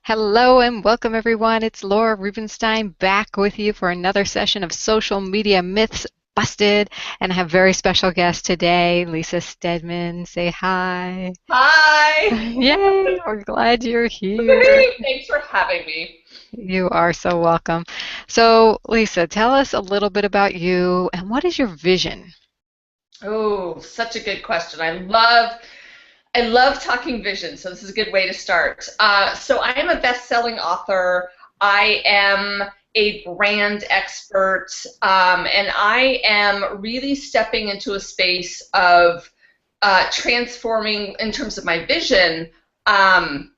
Hello and welcome everyone. It's Laura Rubinstein back with you for another session of Social Media Myths Busted. And I have a very special guest today, Lisa Steadman. Say hi. Hi. Yay, we're glad you're here. Woohoo! Thanks for having me. You are so welcome. So, Lisa, tell us a little bit about you and what is your vision? Oh, such a good question. I love talking vision, so this is a good way to start. So I am a best-selling author. I am a brand expert, and I am really stepping into a space of transforming in terms of my vision. Um,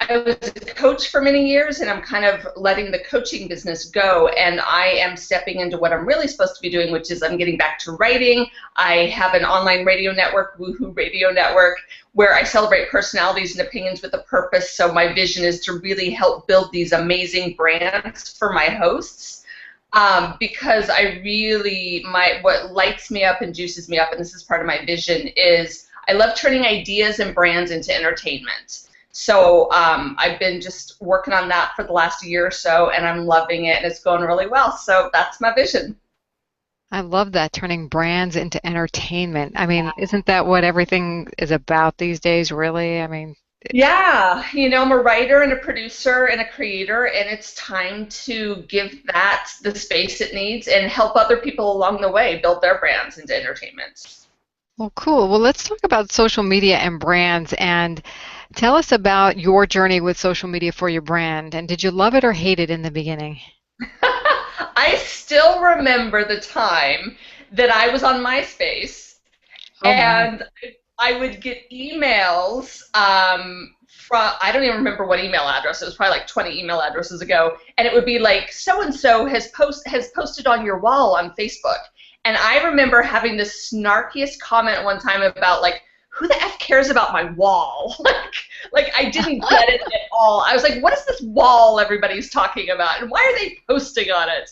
I was a coach for many years, and I'm kind of letting the coaching business go, and I am stepping into what I'm really supposed to be doing, which is I'm getting back to writing. I have an online radio network, Woohoo Radio Network, where I celebrate personalities and opinions with a purpose. So my vision is to really help build these amazing brands for my hosts. Because I really, what lights me up and juices me up, and this is part of my vision, is I love turning ideas and brands into entertainment. So I've been just working on that for the last year or so, and I'm loving it, and it's going really well. So that's my vision. I love that, turning brands into entertainment. I mean, isn't that what everything is about these days, really? I mean, Yeah, I'm a writer and a producer and a creator, and it's time to give that the space it needs and help other people along the way build their brands into entertainment. well, cool. Well, let's talk about social media and brands and tell us about your journey with social media for your brand. And did you love it or hate it in the beginning? I still remember the time that I was on MySpace Oh my. and I would get emails from, I don't even remember what email address. It was probably like 20 email addresses ago, and it would be like, so and so has posted on your wall on Facebook. And I remember having this snarkiest comment one time about like, who the F cares about my wall? like I didn't get it at all. I was like, what is this wall everybody's talking about, and why are they posting on it?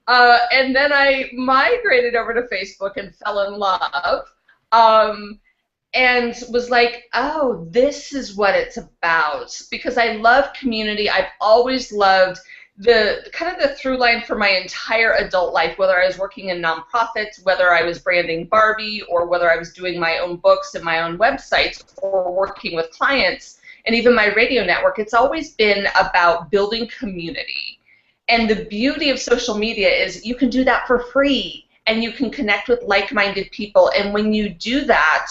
And then I migrated over to Facebook and fell in love. Um, and was like, oh, this is what it's about, because I love community. I've always loved the kind of the through line for my entire adult life, whether I was working in nonprofits, whether I was branding Barbie, or whether I was doing my own books and my own websites, or working with clients, and even my radio network. It's always been about building community. And the beauty of social media is you can do that for free, and you can connect with like-minded people. And when you do that,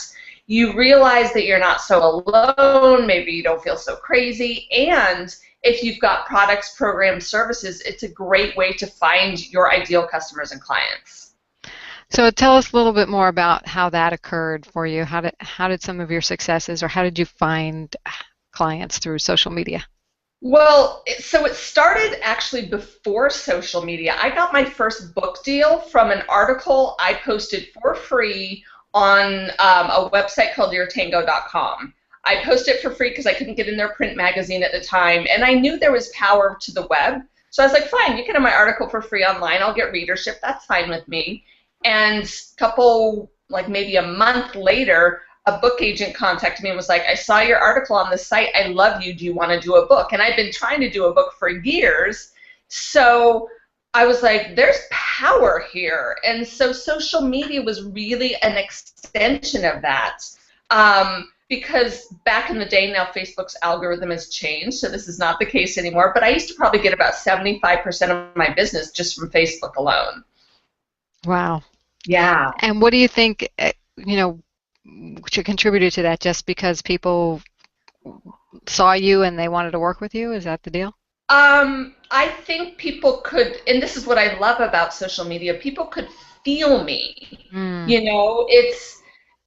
you realize that you're not so alone, maybe you don't feel so crazy, and if you've got products, programs, services, it's a great way to find your ideal customers and clients. So tell us a little bit more about how that occurred for you. How did some of your successes, or how did you find clients through social media? Well, so it started actually before social media. I got my first book deal from an article I posted for free on a website called yourtango.com. I posted it for free because I couldn't get in their print magazine at the time, and I knew there was power to the web. So I was like, fine, you can have my article for free online. I'll get readership. That's fine with me. And like maybe a month later, a book agent contacted me and was like, I saw your article on the site. I love you. Do you want to do a book? And I've been trying to do a book for years. So I was like, there's power here. And so social media was really an extension of that. Because back in the day, now Facebook's algorithm has changed, so this is not the case anymore, but I used to probably get about 75% of my business just from Facebook alone. Wow. Yeah. And what do you think, contributed to that? Just because people saw you and they wanted to work with you? Is that the deal? I think people could, and this is what I love about social media, people could feel me. Mm,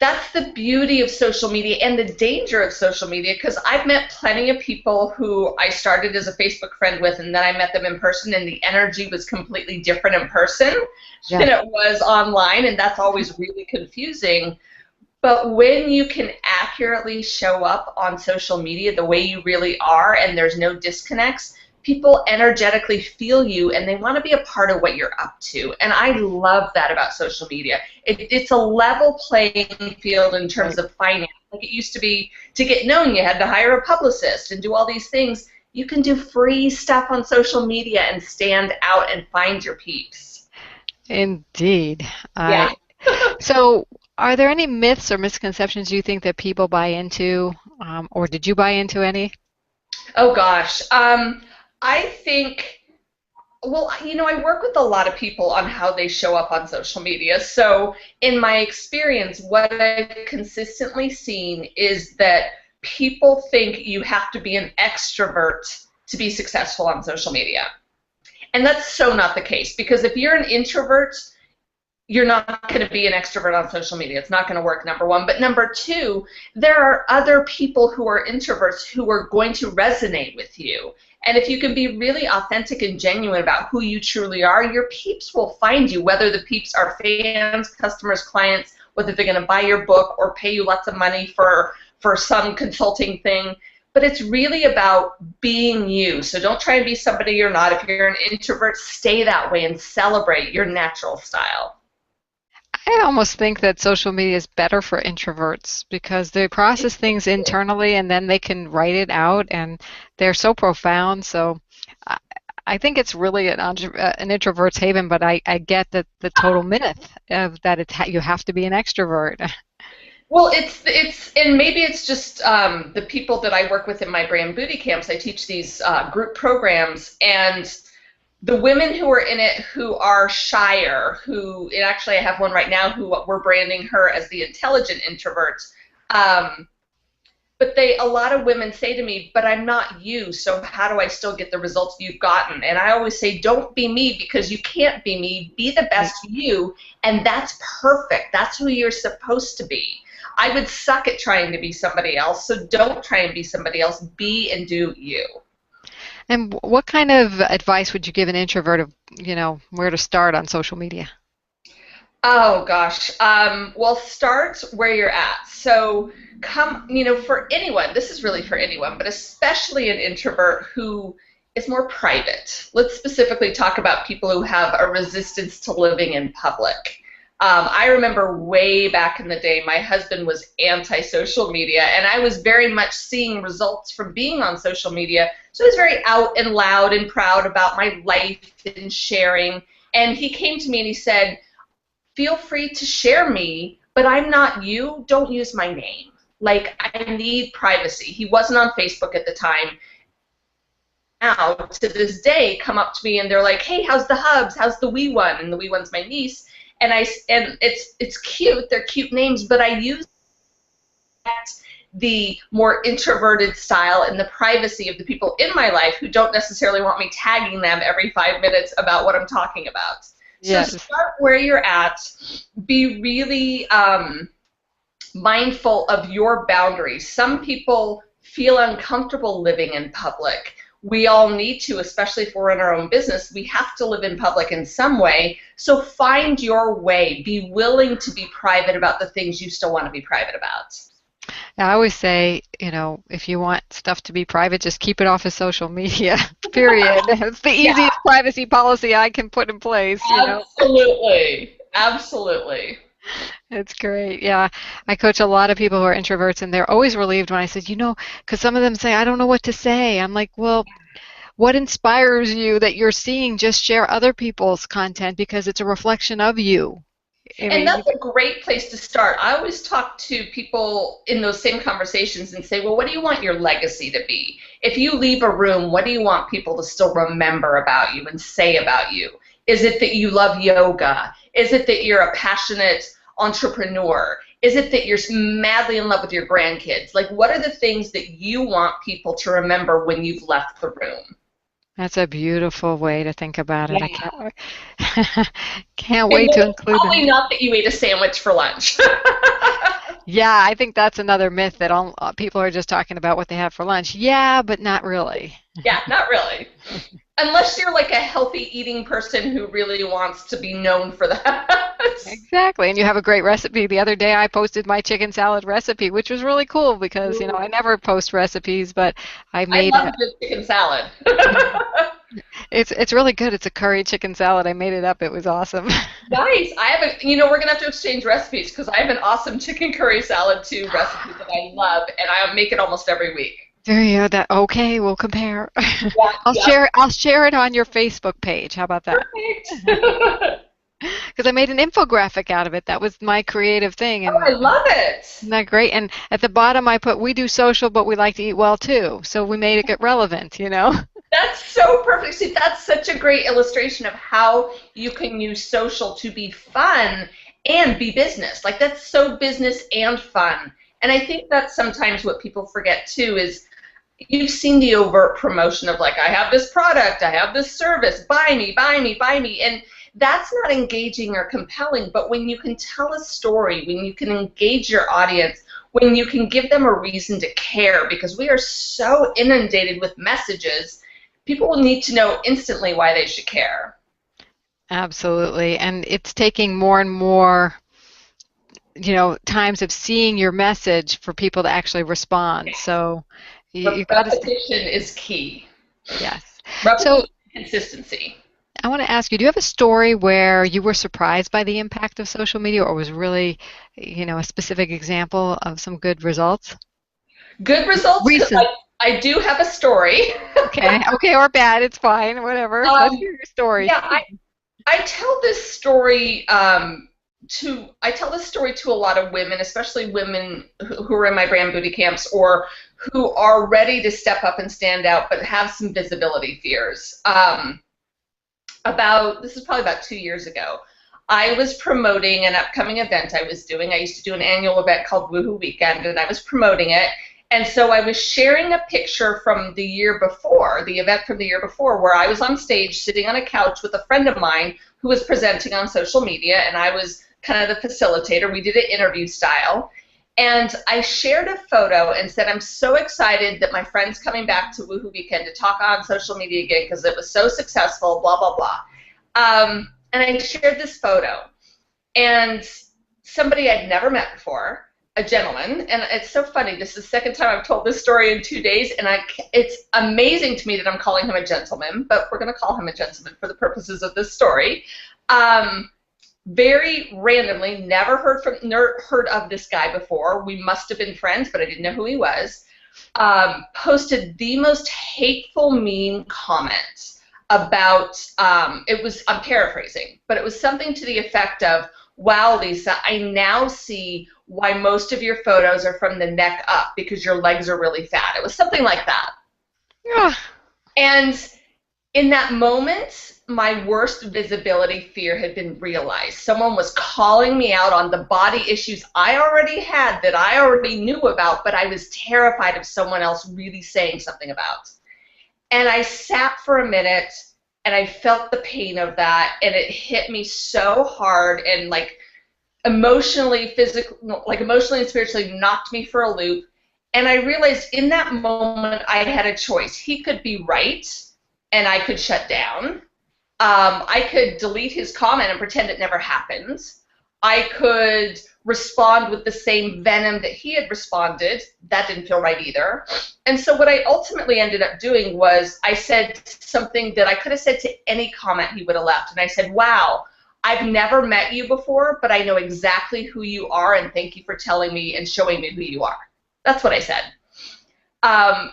That's the beauty of social media and the danger of social media, because I've met plenty of people who I started as a Facebook friend with, and then I met them in person, and the energy was completely different in person yeah. than it was online, and that's always really confusing. But when you can accurately show up on social media the way you really are, and there's no disconnects, people energetically feel you and they want to be a part of what you're up to. And I love that about social media. It's a level playing field in terms Right. of finance. Like it used to be, to get known, you had to hire a publicist and do all these things. you can do free stuff on social media and stand out and find your peeps. Indeed. Yeah. I So, are there any myths or misconceptions you think that people buy into, or did you buy into any? Oh gosh. I think, well, I work with a lot of people on how they show up on social media. So, in my experience, what I've consistently seen is that people think you have to be an extrovert to be successful on social media. And that's so not the case, because if you're an introvert, you're not going to be an extrovert on social media. It's not going to work, number one. But number two, there are other people who are introverts who are going to resonate with you. And if you can be really authentic and genuine about who you truly are, your peeps will find you, whether the peeps are fans, customers, clients, whether they're going to buy your book or pay you lots of money for some consulting thing. But it's really about being you. So don't try and be somebody you're not. If you're an introvert, stay that way and celebrate your natural style. I almost think that social media is better for introverts because they process things internally and then they can write it out, and they're so profound. So I, I think it's really an introvert's haven, but I get that the total myth of that you have to be an extrovert. Well, and maybe it's just the people that I work with in my brand booty camps. I teach these group programs, and the women who are in it who are shyer, and actually I have one right now who we're branding her as the intelligent introvert. Um, but a lot of women say to me, but I'm not you, so how do I still get the results you've gotten? And I always say, don't be me, because you can't be me. Be the best you, and that's perfect. That's who you're supposed to be. I would suck at trying to be somebody else, so don't try and be somebody else. Be and do you. And what kind of advice would you give an introvert of, where to start on social media? Oh gosh. Well, start where you're at. So for anyone, this is really for anyone, but especially an introvert who is more private. Let's specifically talk about people who have a resistance to living in public. I remember way back in the day, my husband was anti-social media, and I was very much seeing results from being on social media. So I was very out and loud and proud about my life and sharing. And he came to me and he said, feel free to share me, but I'm not you. Don't use my name. Like, I need privacy. He wasn't on Facebook at the time. Now, to this day, come up to me and they're like, hey, how's the hubs? How's the wee one? And the wee one's my niece. And it's cute. They're cute names, but I use the more introverted style and the privacy of the people in my life who don't necessarily want me tagging them every 5 minutes about what I'm talking about. So Yes. start where you're at. Be really mindful of your boundaries. Some people feel uncomfortable living in public. We all need to, especially if we're in our own business. We have to live in public in some way. So find your way. Be willing to be private about the things you still want to be private about. I always say, if you want stuff to be private, just keep it off of social media, period. It's the Yeah, easiest privacy policy I can put in place. absolutely. Absolutely. It's great. Yeah. I coach a lot of people who are introverts, and they're always relieved when I said, because some of them say, I don't know what to say. I'm like, well, what inspires you that you're seeing? Just share other people's content because it's a reflection of you. I And mean, that's a great place to start. I always talk to people in those same conversations and say, well, what do you want your legacy to be? If you leave a room, what do you want people to still remember about you and say about you? Is it that you love yoga? Is it that you're a passionate entrepreneur? Is it that you're madly in love with your grandkids? Like, what are the things that you want people to remember when you've left the room? that's a beautiful way to think about it. I Yeah. can't And wait to then include probably that. not that you ate a sandwich for lunch. Yeah, I think that's another myth that all people are just talking about what they have for lunch. Yeah, but not really. Yeah, not really. Unless you're like a healthy eating person who really wants to be known for that. Exactly. And you have a great recipe. The other day I posted my chicken salad recipe, which was really cool because, I never post recipes, but I I made love a good chicken salad. it's really good. It's a curry chicken salad. I made it up. It was awesome. Nice. We're gonna have to exchange recipes because I have an awesome chicken curry salad too recipe that I love, and I make it almost every week. There you go. That okay, we'll compare. Yeah, yeah, I'll share it on your Facebook page. How about that? perfect. Because I made an infographic out of it. That was my creative thing, Oh, I and love it. isn't that great? And at the bottom, I put, "We do social, but we like to eat well too." So we made it get relevant, you know? That's so perfect. See, that's such a great illustration of how you can use social to be fun and be business. Like that's so business and fun. And I think that's sometimes what people forget too is you've seen the overt promotion of like, I have this product, I have this service, buy me, buy me, buy me. And that's not engaging or compelling. But when you can tell a story, when you can engage your audience, when you can give them a reason to care, because we are so inundated with messages, people will need to know instantly why they should care. Absolutely. And it's taking more and more, times of seeing your message for people to actually respond. So you got to stay. Repetition is key. Yes. So Repetition and consistency. I want to ask you, do you have a story where you were surprised by the impact of social media or was really, a specific example of some good results? Good results, because Recent. I do have a story. Okay. Okay, or bad, it's fine, whatever. Let's Um, hear your story. yeah, I tell this story I tell this story to a lot of women, especially women who are in my brand booty camps or who are ready to step up and stand out but have some visibility fears. This is probably about 2 years ago. I was promoting an upcoming event I was doing. I used to do an annual event called Woohoo Weekend, and I was promoting it. And so I was sharing a picture from the year before, the event from the year before, where I was on stage sitting on a couch with a friend of mine who was presenting on social media, and I was kind of the facilitator. We did it interview style. And I shared a photo and said, I'm so excited that my friend's coming back to Woohoo Weekend to talk on social media again because it was so successful, blah, blah, blah. And I shared this photo. And somebody I'd never met before, a gentleman, and it's so funny. This is the second time I've told this story in 2 days, and it's amazing to me that I'm calling him a gentleman, but we're going to call him a gentleman for the purposes of this story. Very randomly, never heard of this guy before. We must have been friends, but I didn't know who he was. Posted the most hateful, mean comment about, I'm paraphrasing, but it was something to the effect of, wow, Lisa, I now see why most of your photos are from the neck up because your legs are really fat. It was something like that. Yeah. And in that moment, my worst visibility fear had been realized. Someone was calling me out on the body issues I already had that I already knew about, but I was terrified of someone else really saying something about. And I sat for a minute and I felt the pain of that, and it hit me so hard and like emotionally, physically, like emotionally and spiritually knocked me for a loop. And I realized in that moment I had a choice. He could be right and I could shut down. I could delete his comment and pretend it never happened. I could respond with the same venom that he had responded. That didn't feel right either. And so what I ultimately ended up doing was I said something that I could have said to any comment he would have left. And I said, wow, I've never met you before, but I know exactly who you are, and thank you for telling me and showing me who you are. That's what I said. And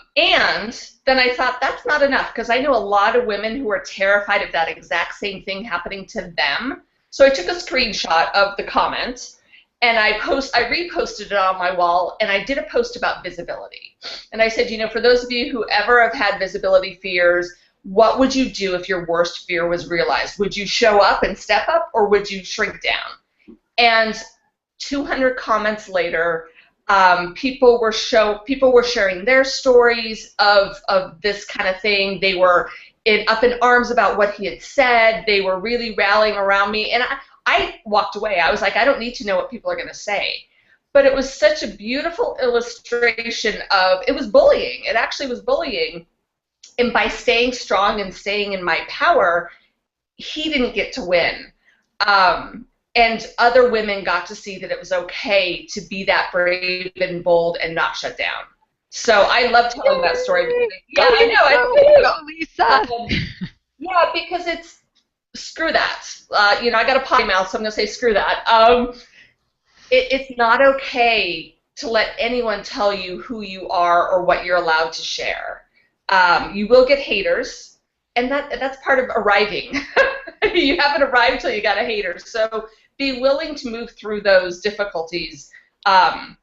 then I thought that's not enough because I know a lot of women who are terrified of that exact same thing happening to them. So I took a screenshot of the comment and I reposted it on my wall, and I did a post about visibility. And I said, for those of you who ever have had visibility fears, what would you do if your worst fear was realized? Would you show up and step up, or would you shrink down? And 200 comments later, people were sharing their stories of this kind of thing. They were up in arms about what he had said. They were really rallying around me, and I walked away. I was like, I don't need to know what people are going to say. But it was such a beautiful illustration of, it was bullying. It actually was bullying. And by staying strong and staying in my power, he didn't get to win. And other women got to see that it was okay to be that brave and bold and not shut down. So I love telling that story. Yeah, I know. Go, Lisa. Yeah, because it's, screw that. I got a potty mouth, so I'm going to say screw that. It's not okay to let anyone tell you who you are or what you're allowed to share. You will get haters, and that's part of arriving. You haven't arrived till you got a hater. So be willing to move through those difficulties. And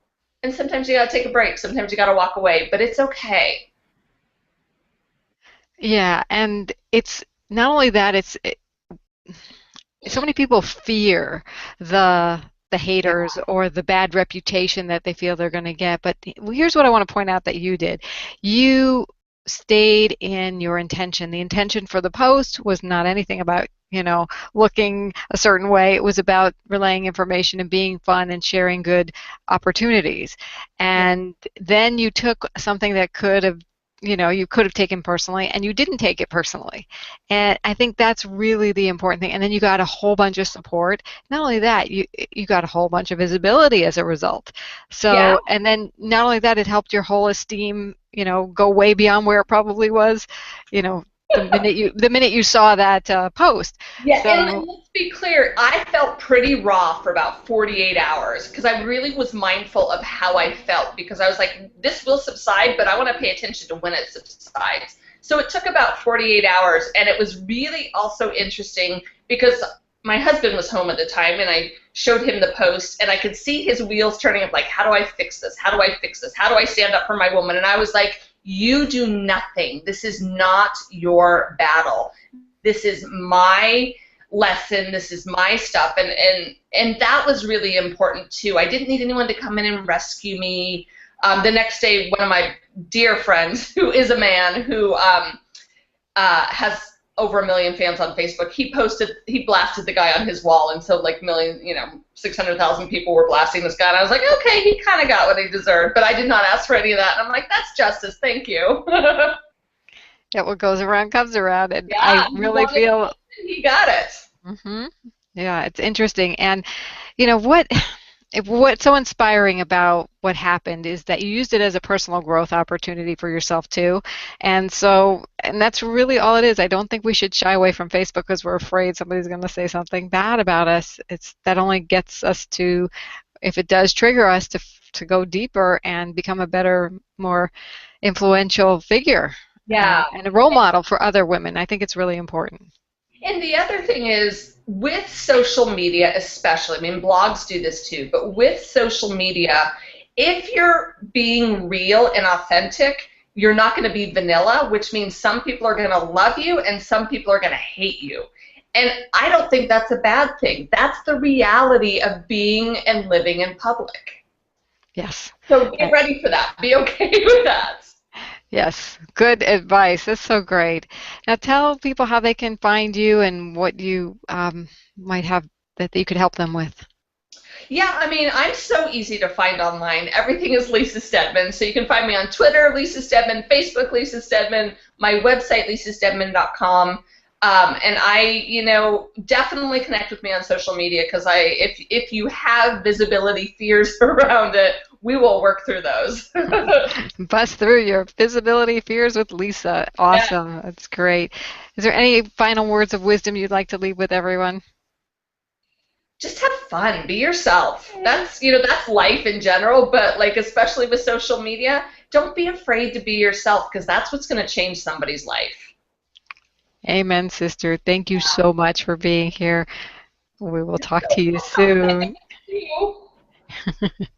sometimes you got to take a break. Sometimes you got to walk away, but it's okay. Yeah, and it's not only that, so many people fear the Yeah. haters or the bad reputation that they feel they're going to get. But here's what I want to point out that you did. You stayed in your intention. The intention for the post was not anything about, looking a certain way. It was about relaying information and being fun and sharing good opportunities. Yeah. And then you took something that could have, you could have taken personally, and you didn't take it personally. And I think that's really the important thing. And then you got a whole bunch of support. Not only that, you got a whole bunch of visibility as a result. Yeah. So, and then not only that, it helped your whole esteem, go way beyond where it probably was, you know, the minute you saw that post. Yeah, and So, let's be clear, I felt pretty raw for about 48 hours because I really was mindful of how I felt because I was like, this will subside, but I want to pay attention to when it subsides. So it took about 48 hours, and it was really also interesting because my husband was home at the time, and I showed him the post, and I could see his wheels turning up like, how do I fix this? How do I fix this? How do I stand up for my woman? And I was like, you do nothing. This is not your battle. This is my lesson. This is my stuff. And that was really important too. I didn't need anyone to come in and rescue me. The next day, one of my dear friends, who is a man who has over 1 million fans on Facebook, he blasted the guy on his wall, and so like 600,000 people were blasting this guy, and I was like, okay, he kind of got what he deserved, but I did not ask for any of that, and I'm like, that's justice, thank you. yeah, what goes around comes around, and I Yeah, he really wanted feel. it, he got it. hmm Yeah, it's interesting. And what what's so inspiring about what happened is that you used it as a personal growth opportunity for yourself too. And that's really all it is. I don't think we should shy away from Facebook because we're afraid somebody's going to say something bad about us. It's that only gets us to, if it does trigger us to go deeper and become a better, more influential figure Yeah. and a role model for other women. I think it's really important. And the other thing is with social media, especially, I mean, blogs do this too, but with social media, if you're being real and authentic, you're not going to be vanilla, which means some people are going to love you and some people are going to hate you. And I don't think that's a bad thing. That's the reality of being and living in public. Yes. So get ready for that. Be okay with that. Yes, good advice. That's so great. Now tell people how they can find you and what you might have that you could help them with. Yeah, I mean, I'm so easy to find online. Everything is Lisa Steadman. So you can find me on Twitter, Lisa Steadman, Facebook, Lisa Steadman, my website, lisastedman.com. And definitely connect with me on social media because if you have visibility fears around it, we will work through those. Bust through your visibility fears with Lisa. Yeah. Awesome. That's great. Is there any final words of wisdom you'd like to leave with everyone? Just have fun, be yourself. That's life in general, but like especially with social media, don't be afraid to be yourself because that's what's going to change somebody's life. Amen, sister. Thank you so much for being here. We will talk to you Welcome. soon. Thank you.